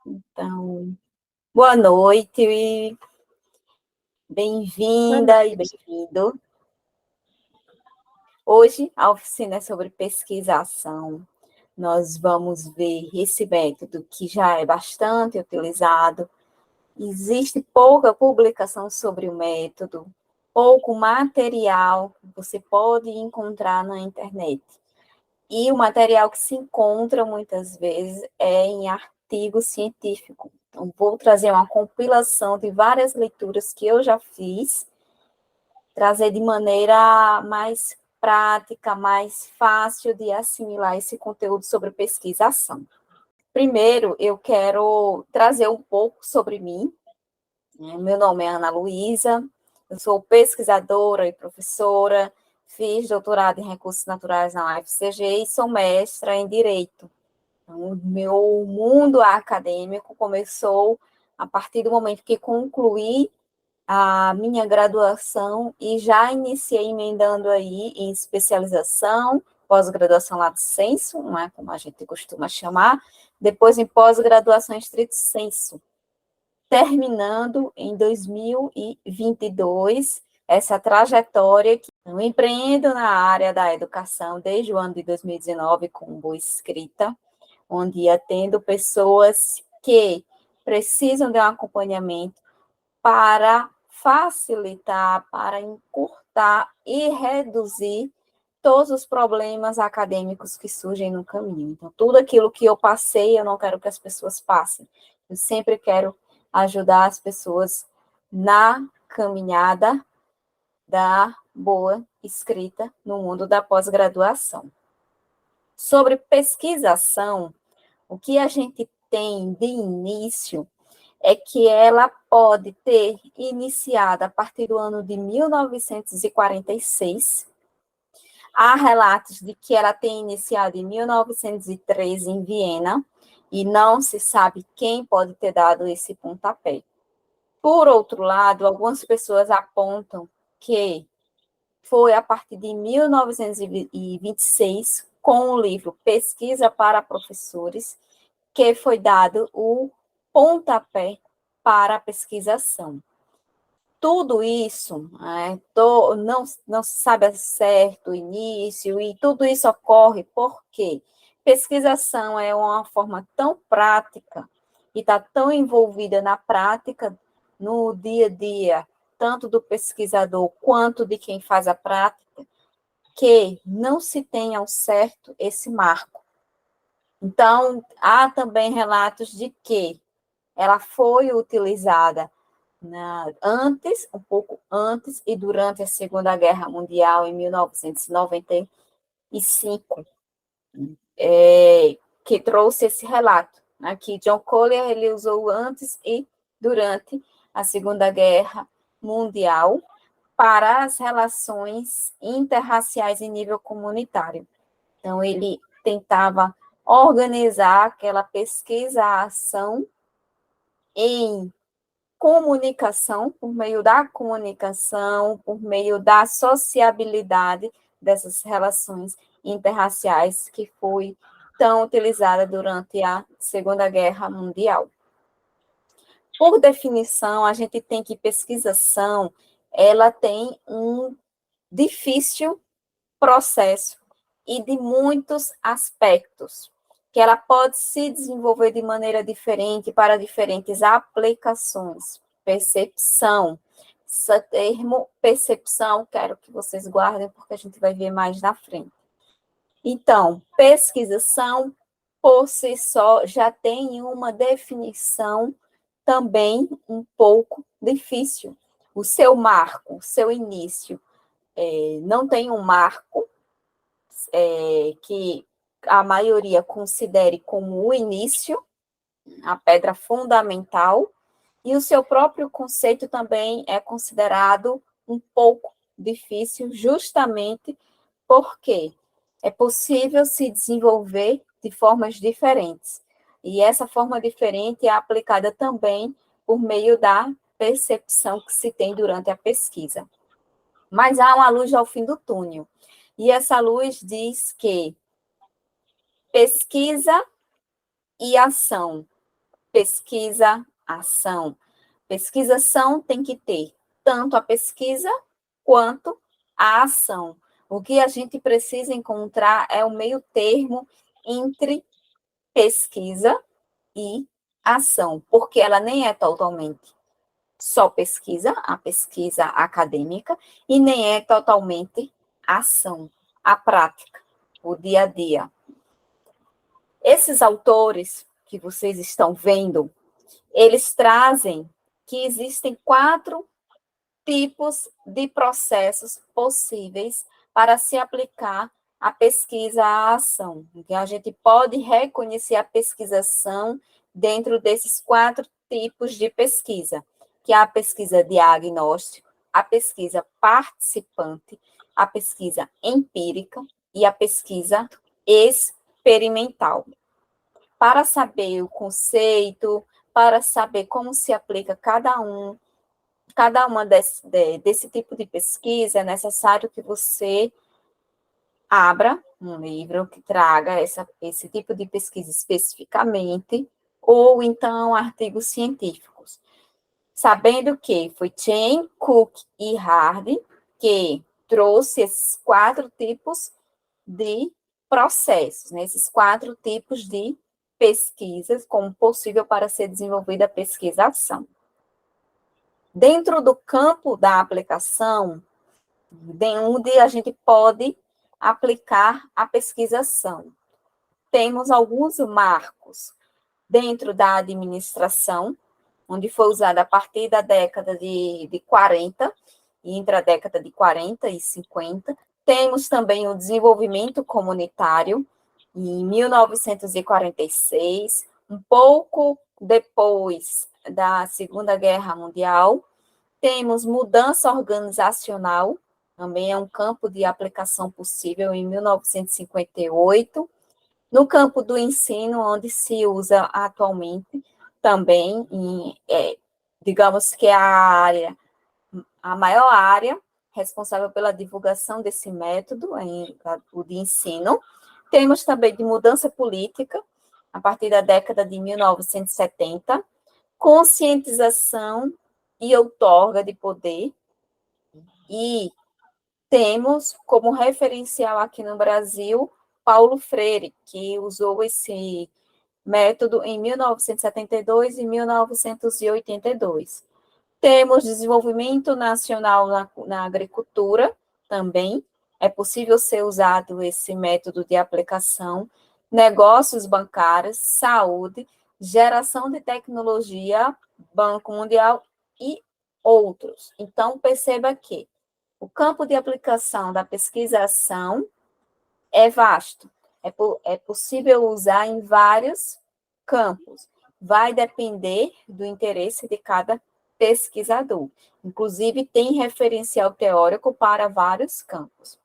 Então, boa noite, Boa bem-vinda e noite. bem-vindo. Hoje a oficina é sobre pesquisação. Nós vamos ver esse método que já é bastante utilizado. Existe pouca publicação sobre o método, pouco material que você pode encontrar na internet. E o material que se encontra muitas vezes é em artigo científico. Então, vou trazer uma compilação de várias leituras que eu já fiz, trazer de maneira mais prática, mais fácil de assimilar esse conteúdo sobre pesquisação. Primeiro, eu quero trazer um pouco sobre mim. Meu nome é Ana Luísa, eu sou pesquisadora e professora, fiz doutorado em recursos naturais na UFCG e sou mestra em Direito. Então, o meu mundo acadêmico começou a partir do momento que concluí a minha graduação e já iniciei emendando aí em especialização, pós-graduação lato sensu, não é como a gente costuma chamar, depois em pós-graduação em estrito sensu, terminando em 2022 essa trajetória que eu empreendo na área da educação desde o ano de 2019 com Boa Escrita, onde atendo pessoas que precisam de um acompanhamento para facilitar, para encurtar e reduzir todos os problemas acadêmicos que surgem no caminho. Então, tudo aquilo que eu passei, eu não quero que as pessoas passem. Eu sempre quero ajudar as pessoas na caminhada da boa escrita no mundo da pós-graduação. Sobre pesquisação, o que a gente tem de início é que ela pode ter iniciado a partir do ano de 1946. Há relatos de que ela tem iniciado em 1913 em Viena, e não se sabe quem pode ter dado esse pontapé. Por outro lado, algumas pessoas apontam que foi a partir de 1926, com o livro Pesquisa para Professores, que foi dado o pontapé para a pesquisação. Tudo isso, não se sabe certo o início, e tudo isso ocorre porque pesquisação é uma forma tão prática e está tão envolvida na prática, no dia a dia, tanto do pesquisador quanto de quem faz a prática, que não se tem ao certo esse marco. Então, há também relatos de que ela foi utilizada um pouco antes e durante a Segunda Guerra Mundial, em 1995, que trouxe esse relato, né, que John Collier ele usou antes e durante a Segunda Guerra Mundial para as relações interraciais em nível comunitário. Então, ele tentava organizar aquela pesquisa-ação em comunicação, por meio da comunicação, por meio da sociabilidade dessas relações interraciais que foi tão utilizada durante a Segunda Guerra Mundial. Por definição, a gente tem que pesquisação, ela tem um difícil processo e de muitos aspectos, que ela pode se desenvolver de maneira diferente para diferentes aplicações. Percepção. Esse termo percepção, quero que vocês guardem, porque a gente vai ver mais na frente. Então, pesquisação, por si só, já tem uma definição também um pouco difícil. O seu marco, o seu início, não tem um marco, que a maioria considere como o início, a pedra fundamental, e o seu próprio conceito também é considerado um pouco difícil, justamente porque é possível se desenvolver de formas diferentes. E essa forma diferente é aplicada também por meio da percepção que se tem durante a pesquisa. Mas há uma luz ao fim do túnel. E essa luz diz que pesquisa e ação. pesquisa-ação. Pesquisa-ação tem que ter tanto a pesquisa quanto a ação. O que a gente precisa encontrar é o meio termo entre pesquisa e ação, porque ela nem é totalmente só pesquisa, a pesquisa acadêmica, e nem é totalmente ação, a prática, o dia a dia. Esses autores que vocês estão vendo, eles trazem que existem 4 tipos de processos possíveis para se aplicar a pesquisa à ação. Então, a gente pode reconhecer a pesquisação dentro desses 4 tipos de pesquisa, que é a pesquisa diagnóstica, a pesquisa participante, a pesquisa empírica e a pesquisa experimental. Para saber o conceito, para saber como se aplica cada uma desse tipo de pesquisa, é necessário que você abra um livro que traga esse tipo de pesquisa especificamente, ou então artigos científicos. Sabendo que foi Chen, Cook e Hardy que trouxe esses 4 tipos de processos, né? Esses 4 tipos de pesquisas como possível para ser desenvolvida a pesquisação. Dentro do campo da aplicação, onde a gente pode aplicar a pesquisação, temos alguns marcos dentro da administração, onde foi usada a partir da década de 40, e entre a década de 40 e 50. Temos também o desenvolvimento comunitário, em 1946, um pouco depois da Segunda Guerra Mundial. Temos mudança organizacional, também é um campo de aplicação possível, em 1958. No campo do ensino, onde se usa atualmente, também, digamos que é a maior área responsável pela divulgação desse método, o de ensino. Temos também de mudança política, a partir da década de 1970, conscientização e outorga de poder, e temos como referencial aqui no Brasil Paulo Freire, que usou esse método em 1972 e 1982. Temos desenvolvimento nacional na agricultura também, é possível ser usado esse método de aplicação, negócios bancários, saúde, geração de tecnologia, Banco Mundial e outros. Então, perceba que o campo de aplicação da pesquisação é vasto, é possível usar em vários campos, vai depender do interesse de cada pesquisador. Inclusive, tem referencial teórico para vários campos.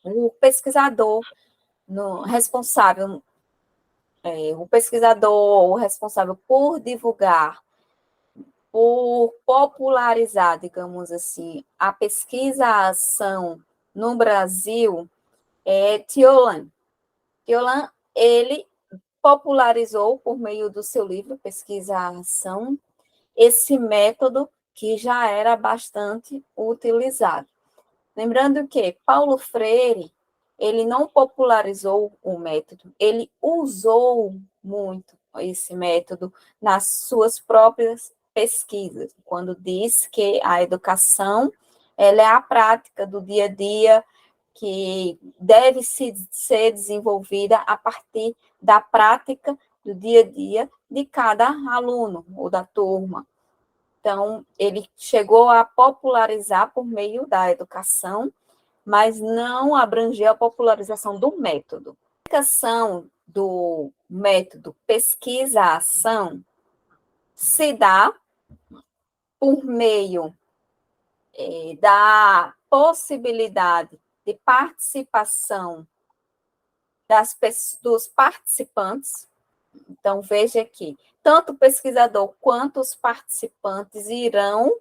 O pesquisador responsável, o responsável por divulgar, por popularizar, digamos assim, a pesquisa-ação no Brasil é Thiolan. Thiolan, ele popularizou, por meio do seu livro Pesquisa-Ação, esse método que já era bastante utilizado. Lembrando que Paulo Freire, ele não popularizou o método, ele usou muito esse método nas suas próprias pesquisas, quando diz que a educação ela é a prática do dia a dia que deve ser desenvolvida a partir da prática do dia a dia de cada aluno ou da turma. Então, ele chegou a popularizar por meio da educação, mas não abrangeu a popularização do método. A aplicação do método pesquisa-ação se dá por meio da possibilidade de participação dos participantes. Então, veja aqui, tanto o pesquisador quanto os participantes irão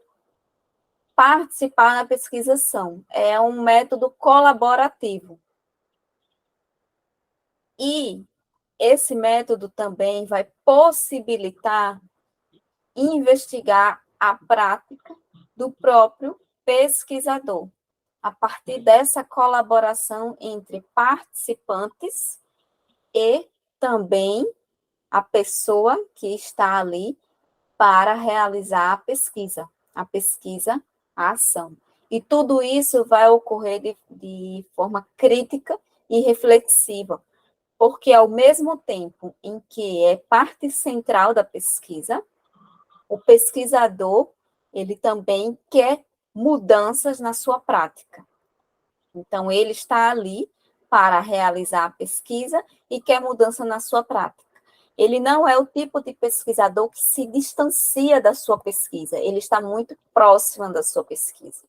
participar na pesquisação. É um método colaborativo. E esse método também vai possibilitar investigar a prática do próprio pesquisador, a partir dessa colaboração entre participantes e também a pessoa que está ali para realizar a pesquisa, a ação. E tudo isso vai ocorrer de forma crítica e reflexiva, porque ao mesmo tempo em que é parte central da pesquisa, o pesquisador, ele também quer mudanças na sua prática. Então, ele está ali para realizar a pesquisa e quer mudança na sua prática. Ele não é o tipo de pesquisador que se distancia da sua pesquisa, ele está muito próximo da sua pesquisa.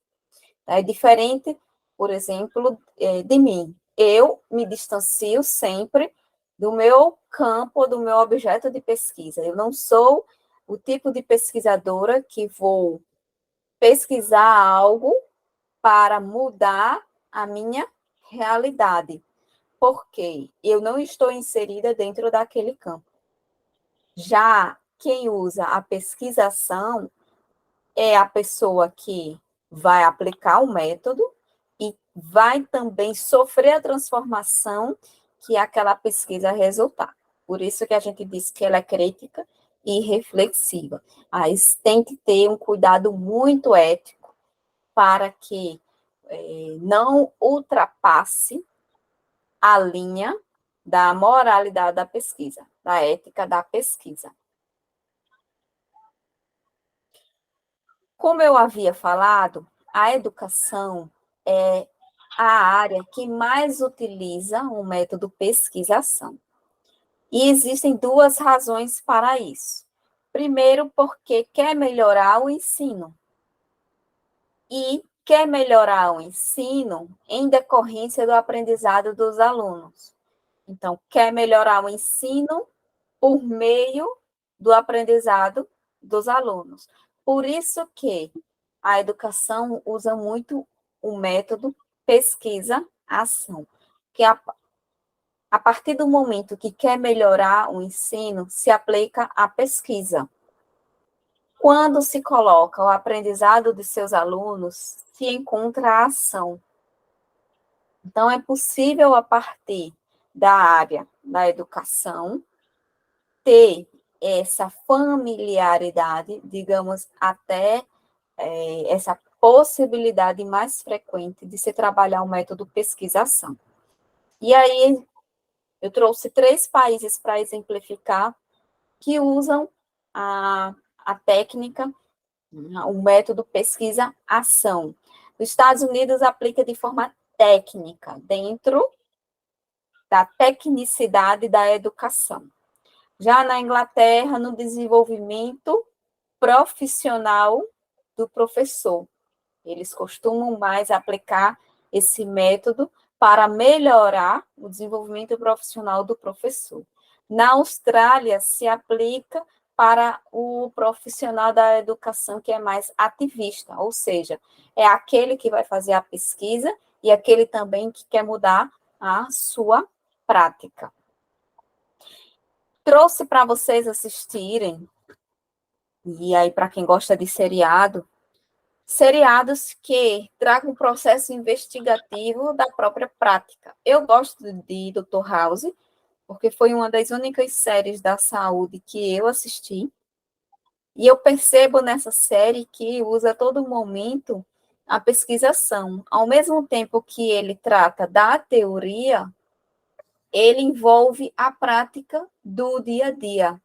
É diferente, por exemplo, de mim. Eu me distancio sempre do meu campo, do meu objeto de pesquisa. Eu não sou o tipo de pesquisadora que vou pesquisar algo para mudar a minha realidade, porque eu não estou inserida dentro daquele campo. Já quem usa a pesquisação é a pessoa que vai aplicar o método e vai também sofrer a transformação que aquela pesquisa resultar. Por isso que a gente diz que ela é crítica e reflexiva. Mas tem que ter um cuidado muito ético para que não ultrapasse a linha da moralidade da pesquisa, da ética da pesquisa. Como eu havia falado, a educação é a área que mais utiliza o método pesquisação. E existem duas razões para isso. Primeiro, porque quer melhorar o ensino. E quer melhorar o ensino em decorrência do aprendizado dos alunos. Então, quer melhorar o ensino por meio do aprendizado dos alunos. Por isso que a educação usa muito o método pesquisa-ação, que a partir do momento que quer melhorar o ensino, se aplica a pesquisa. Quando se coloca o aprendizado de seus alunos, se encontra a ação. Então, é possível, a partir da área da educação, ter essa familiaridade, digamos, até essa possibilidade mais frequente de se trabalhar o método pesquisação. E aí, eu trouxe 3 países para exemplificar que usam a técnica, o método pesquisa-ação. Os Estados Unidos aplica de forma técnica, dentro da tecnicidade da educação. Já na Inglaterra, no desenvolvimento profissional do professor. Eles costumam mais aplicar esse método para melhorar o desenvolvimento profissional do professor. Na Austrália, se aplica para o profissional da educação que é mais ativista, ou seja, é aquele que vai fazer a pesquisa e aquele também que quer mudar a sua prática. Trouxe para vocês assistirem, e aí para quem gosta de seriados que tragam um processo investigativo da própria prática. Eu gosto de Dr. House, porque foi uma das únicas séries da saúde que eu assisti, e eu percebo nessa série que usa a todo momento a pesquisação. Ao mesmo tempo que ele trata da teoria, ele envolve a prática do dia a dia.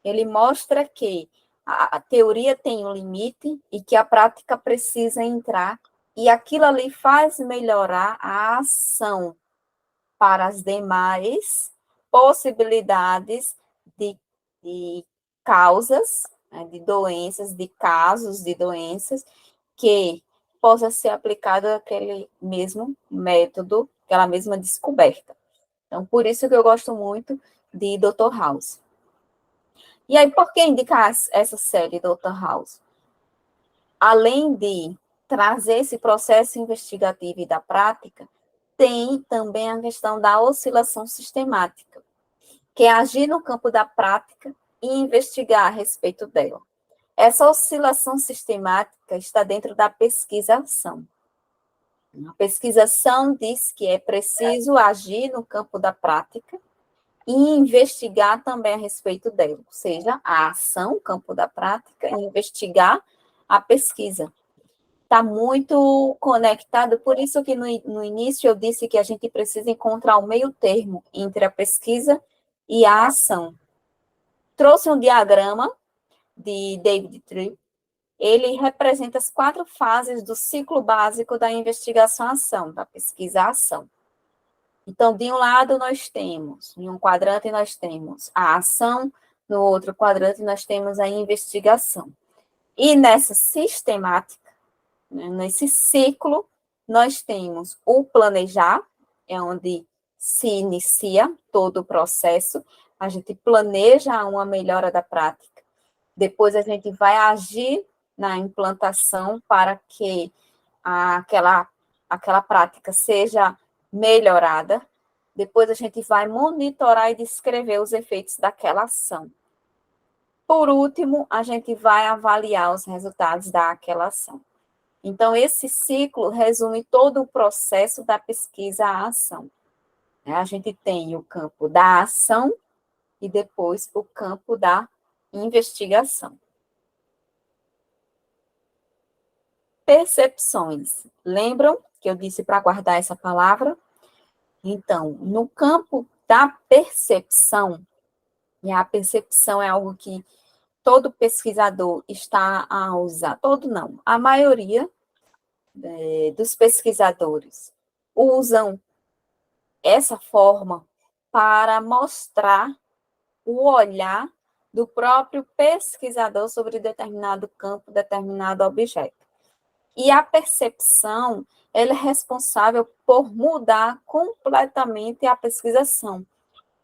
Ele mostra que a teoria tem um limite e que a prática precisa entrar, e aquilo ali faz melhorar a ação para as demais possibilidades de causas, né, de doenças, de casos de doenças, que possa ser aplicado aquele mesmo método, aquela mesma descoberta. Então, por isso que eu gosto muito de Dr. House. E aí, por que indicar essa série, Dr. House? Além de trazer esse processo investigativo e da prática, tem também a questão da oscilação sistemática. que é agir no campo da prática e investigar a respeito dela. Essa oscilação sistemática está dentro da pesquisação. A pesquisação diz que é preciso agir no campo da prática e investigar também a respeito dela, ou seja, a ação, o campo da prática, e investigar a pesquisa. Está muito conectado, por isso que no início eu disse que a gente precisa encontrar o meio termo entre a pesquisa e a ação. Trouxe um diagrama de David Tripp. Ele representa as 4 fases do ciclo básico da investigação-ação, da pesquisa-ação. Então, de um lado nós temos, em um quadrante nós temos a ação, no outro quadrante nós temos a investigação. E nessa sistemática, nesse ciclo, nós temos o planejar, é onde se inicia todo o processo, a gente planeja uma melhora da prática, depois a gente vai agir na implantação para que aquela prática seja melhorada, depois a gente vai monitorar e descrever os efeitos daquela ação. Por último, a gente vai avaliar os resultados daquela ação. Então, esse ciclo resume todo o processo da pesquisa à ação. A gente tem o campo da ação e depois o campo da investigação. Percepções. Lembram que eu disse para guardar essa palavra? Então, no campo da percepção, e a percepção é algo que todo pesquisador está a usar, todo não, a maioria dos pesquisadores usam essa forma para mostrar o olhar do próprio pesquisador sobre determinado campo, determinado objeto. E a percepção, ela é responsável por mudar completamente a pesquisação.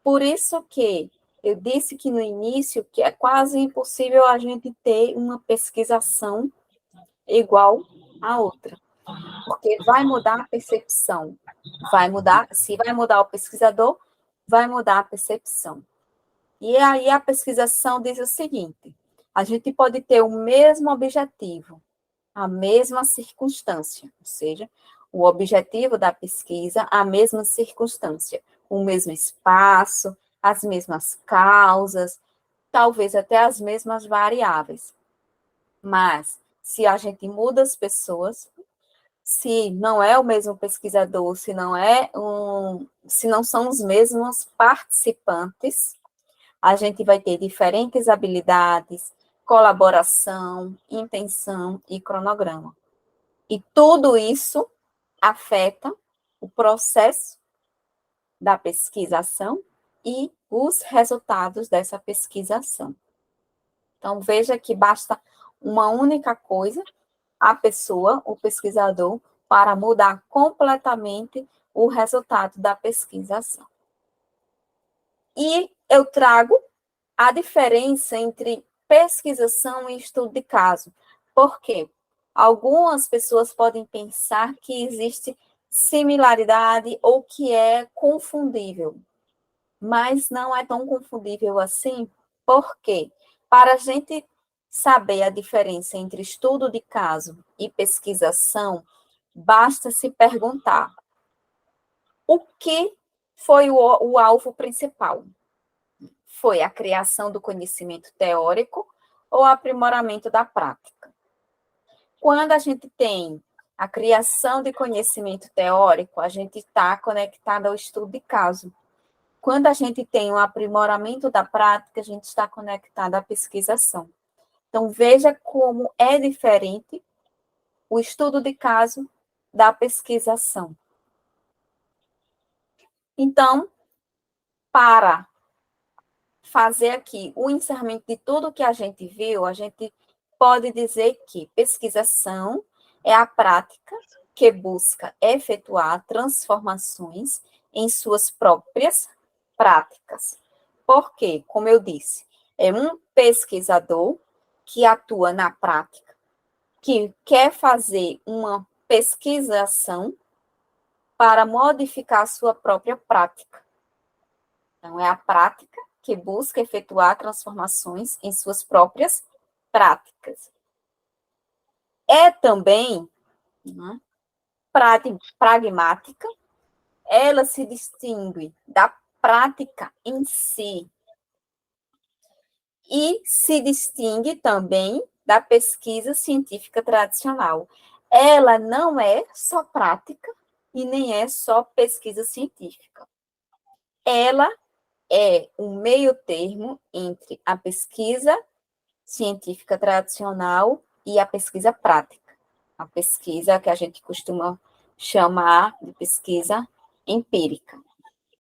Por isso que eu disse que no início que é quase impossível a gente ter uma pesquisação igual à outra, porque vai mudar a percepção, vai mudar, se vai mudar o pesquisador, vai mudar a percepção. E aí a pesquisação diz o seguinte: a gente pode ter o mesmo objetivo, a mesma circunstância, ou seja, o objetivo da pesquisa, a mesma circunstância, o mesmo espaço, as mesmas causas, talvez até as mesmas variáveis. Mas, se a gente muda as pessoas, se não é o mesmo pesquisador, se não são os mesmos participantes, a gente vai ter diferentes habilidades, colaboração, intenção e cronograma. E tudo isso afeta o processo da pesquisação e os resultados dessa pesquisação. Então, veja que basta uma única coisa, a pessoa, o pesquisador, para mudar completamente o resultado da pesquisação. E eu trago a diferença entre pesquisação e estudo de caso. Por quê? Algumas pessoas podem pensar que existe similaridade ou que é confundível, mas não é tão confundível assim. Por quê? Para a gente saber a diferença entre estudo de caso e pesquisação, basta se perguntar: o que foi o alvo principal? Foi a criação do conhecimento teórico ou aprimoramento da prática? Quando a gente tem a criação de conhecimento teórico, a gente está conectado ao estudo de caso. Quando a gente tem o aprimoramento da prática, a gente está conectado à pesquisação. Então, veja como é diferente o estudo de caso da pesquisação. Então, para fazer aqui o encerramento de tudo que a gente viu, a gente pode dizer que pesquisação é a prática que busca efetuar transformações em suas próprias práticas. Porque, como eu disse, é um pesquisador que atua na prática, que quer fazer uma pesquisação para modificar a sua própria prática. Então, é a prática que busca efetuar transformações em suas próprias práticas. É também, né, pragmática, ela se distingue da prática em si e se distingue também da pesquisa científica tradicional. Ela não é só prática e nem é só pesquisa científica. Ela é um meio termo entre a pesquisa científica tradicional e a pesquisa prática. A pesquisa que a gente costuma chamar de pesquisa empírica.